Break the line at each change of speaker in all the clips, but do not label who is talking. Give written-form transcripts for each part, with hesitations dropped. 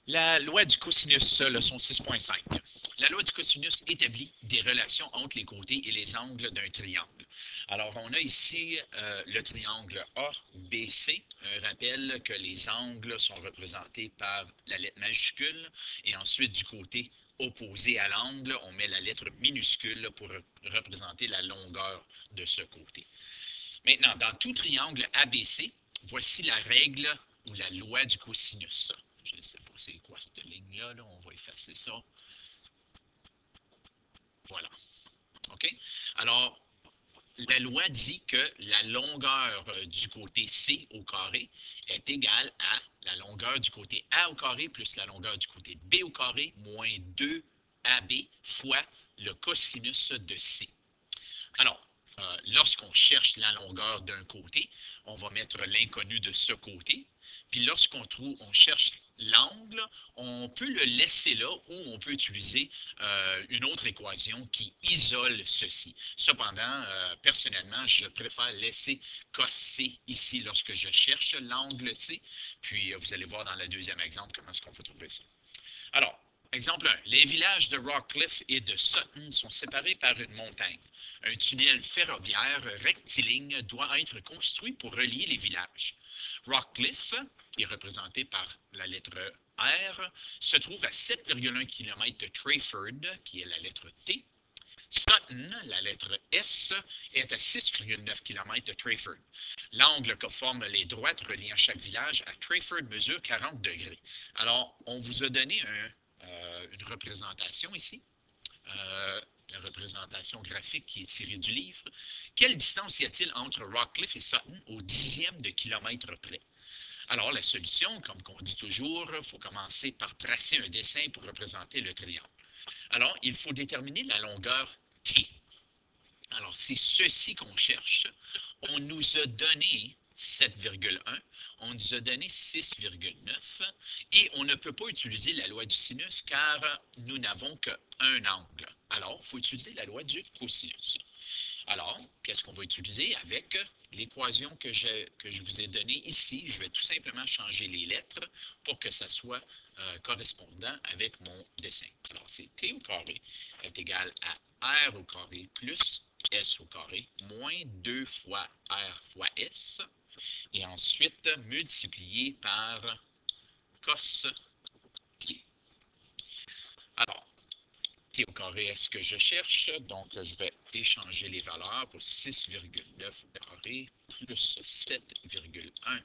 La loi du cosinus, leçon 6.5. La loi du cosinus établit des relations entre les côtés et les angles d'un triangle. Alors, on a ici le triangle ABC. Un rappel que les angles sont représentés par la lettre majuscule et ensuite du côté opposé à l'angle, on met la lettre minuscule pour représenter la longueur de ce côté. Maintenant, dans tout triangle ABC, voici la règle ou la loi du cosinus. Je ne sais pas c'est quoi cette ligne-là. Là. On va effacer ça. Voilà. OK? Alors, la loi dit que la longueur du côté C au carré est égale à la longueur du côté A au carré plus la longueur du côté B au carré moins 2AB fois le cosinus de C. Alors, lorsqu'on cherche la longueur d'un côté, on va mettre l'inconnu de ce côté. Puis lorsqu'on cherche l'angle, on peut le laisser là ou on peut utiliser une autre équation qui isole ceci. Cependant, personnellement, je préfère laisser cos C ici lorsque je cherche l'angle C. Puis vous allez voir dans le deuxième exemple comment est-ce qu'on peut trouver ça. Alors, exemple 1. Les villages de Rockcliffe et de Sutton sont séparés par une montagne. Un tunnel ferroviaire rectiligne doit être construit pour relier les villages. Rockcliffe, qui est représenté par la lettre R, se trouve à 7,1 km de Trayford, qui est la lettre T. Sutton, la lettre S, est à 6,9 km de Trayford. L'angle que forment les droites reliant chaque village à Trayford mesure 40 degrés. Alors, on vous a donné une représentation ici, la représentation graphique qui est tirée du livre. Quelle distance y a-t-il entre Rockcliffe et Sutton au dixième de kilomètre près? Alors, la solution, comme on dit toujours, il faut commencer par tracer un dessin pour représenter le triangle. Alors, il faut déterminer la longueur T. Alors, c'est ceci qu'on cherche. On nous a donné 7,1, on nous a donné 6,9 et on ne peut pas utiliser la loi du sinus car nous n'avons qu'un angle. Alors, il faut utiliser la loi du cosinus. Alors, qu'est-ce qu'on va utiliser avec l'équation que je vous ai donnée ici? Je vais tout simplement changer les lettres pour que ça soit correspondant avec mon dessin. Alors, c'est T au carré est égal à R au carré plus S au carré moins 2 fois R fois S et ensuite multiplié par cos T. Alors, T au carré est ce que je cherche, donc je vais échanger les valeurs pour 6,9 au carré plus 7,1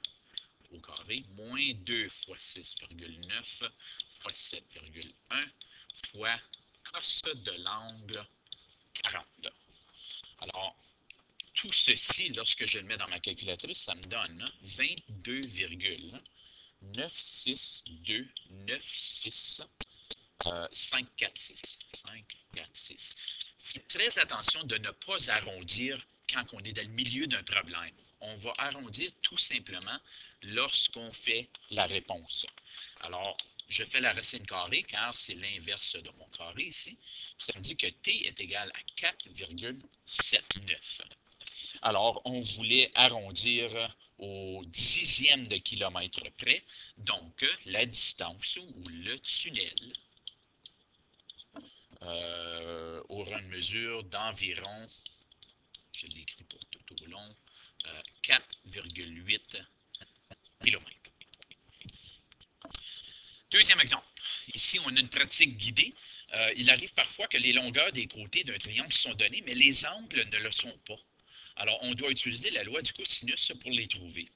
au carré moins 2 fois 6,9 fois 7,1 fois cos de l'angle 40. Alors, tout ceci, lorsque je le mets dans ma calculatrice, ça me donne 22,96296 546. 546. Faites très attention de ne pas arrondir quand on est dans le milieu d'un problème. On va arrondir tout simplement lorsqu'on fait la réponse. Alors, je fais la racine carrée car c'est l'inverse de mon carré ici. Ça me dit que t est égal à 4,79. Alors, on voulait arrondir au dixième de kilomètre près. Donc, la distance ou le tunnel aura une mesure d'environ, je l'écris pour tout au long, 4,8 km. Deuxième exemple. Ici, on a une pratique guidée. Il arrive parfois que les longueurs des côtés d'un triangle sont données, mais les angles ne le sont pas. Alors, on doit utiliser la loi du cosinus pour les trouver.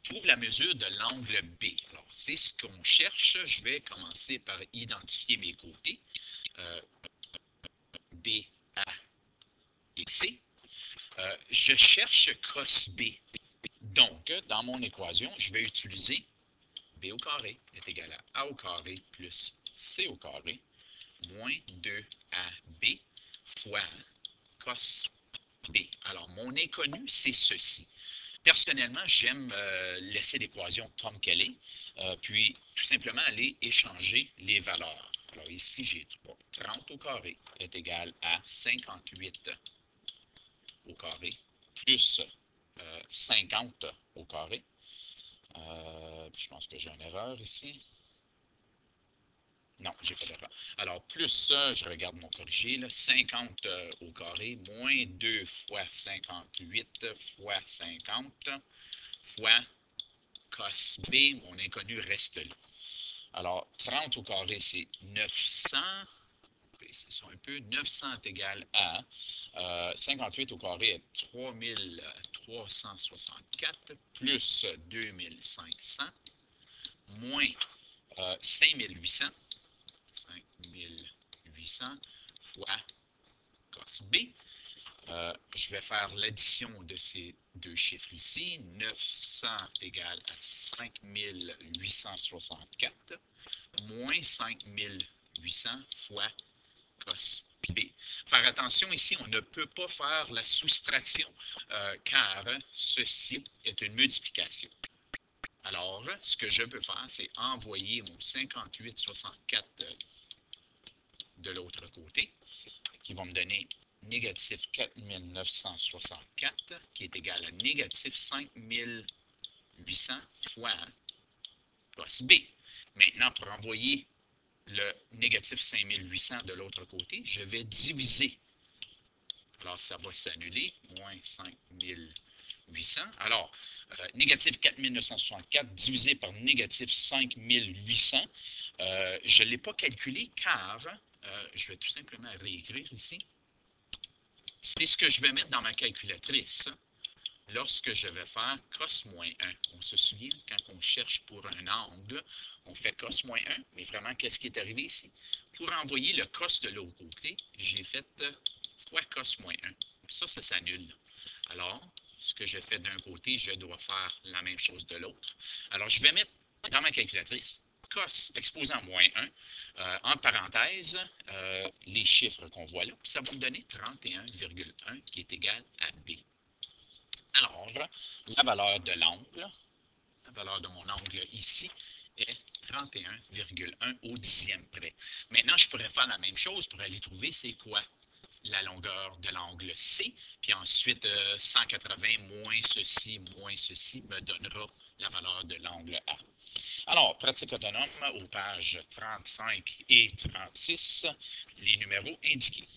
Trouve la mesure de l'angle B. Alors, c'est ce qu'on cherche. Je vais commencer par identifier mes côtés. B, A et C. Je cherche cos B. Donc, dans mon équation, je vais utiliser B au carré est égal à A au carré plus C au carré moins 2AB fois cos B. Alors, mon inconnu, c'est ceci. Personnellement, j'aime laisser l'équation comme qu'elle est, puis tout simplement aller échanger les valeurs. Alors ici, j'ai 30 au carré est égal à 58 au carré plus 50 au carré. Je pense que j'ai une erreur ici. Non, j'ai pas d'erreur. Alors, plus ça, je regarde mon corrigé, là, 50 au carré, moins 2 fois 58 fois 50 fois cos B, mon inconnu reste là. Alors, 30 au carré, c'est 900. C'est ça un peu. 900 est égal à 58 au carré est 3364 plus 2500 moins 5800. 5800 fois cos B. Je vais faire l'addition de ces deux chiffres ici. 900 est égal à 5864 moins 5800 fois cos B. Faire attention ici, on ne peut pas faire la soustraction car ceci est une multiplication. Alors, ce que je peux faire, c'est envoyer mon 5864 de l'autre côté, qui va me donner négatif 4964, qui est égal à négatif 5800 fois cos B. Maintenant, pour envoyer le négatif 5800 de l'autre côté, je vais diviser. Alors, ça va s'annuler, moins 5800. Alors, négatif 4964 divisé par négatif 5800, je ne l'ai pas calculé car, je vais tout simplement réécrire ici, c'est ce que je vais mettre dans ma calculatrice lorsque je vais faire cos moins 1. On se souvient, quand on cherche pour un angle, on fait cos moins 1, mais vraiment, qu'est-ce qui est arrivé ici? Pour envoyer le cos de l'autre côté, j'ai fait fois cos moins 1. Ça s'annule. Alors, ce que je fais d'un côté, je dois faire la même chose de l'autre. Alors, je vais mettre dans ma calculatrice cos exposant moins 1, en parenthèse, les chiffres qu'on voit là, puis ça va me donner 31,1 qui est égal à B. Alors, la valeur de l'angle, la valeur de mon angle ici, est 31,1 au dixième près. Maintenant, je pourrais faire la même chose pour aller trouver c'est quoi la longueur de l'angle C, puis ensuite 180 moins ceci me donnera la valeur de l'angle A. Alors, pratique autonome aux pages 35 et 36, les numéros indiqués.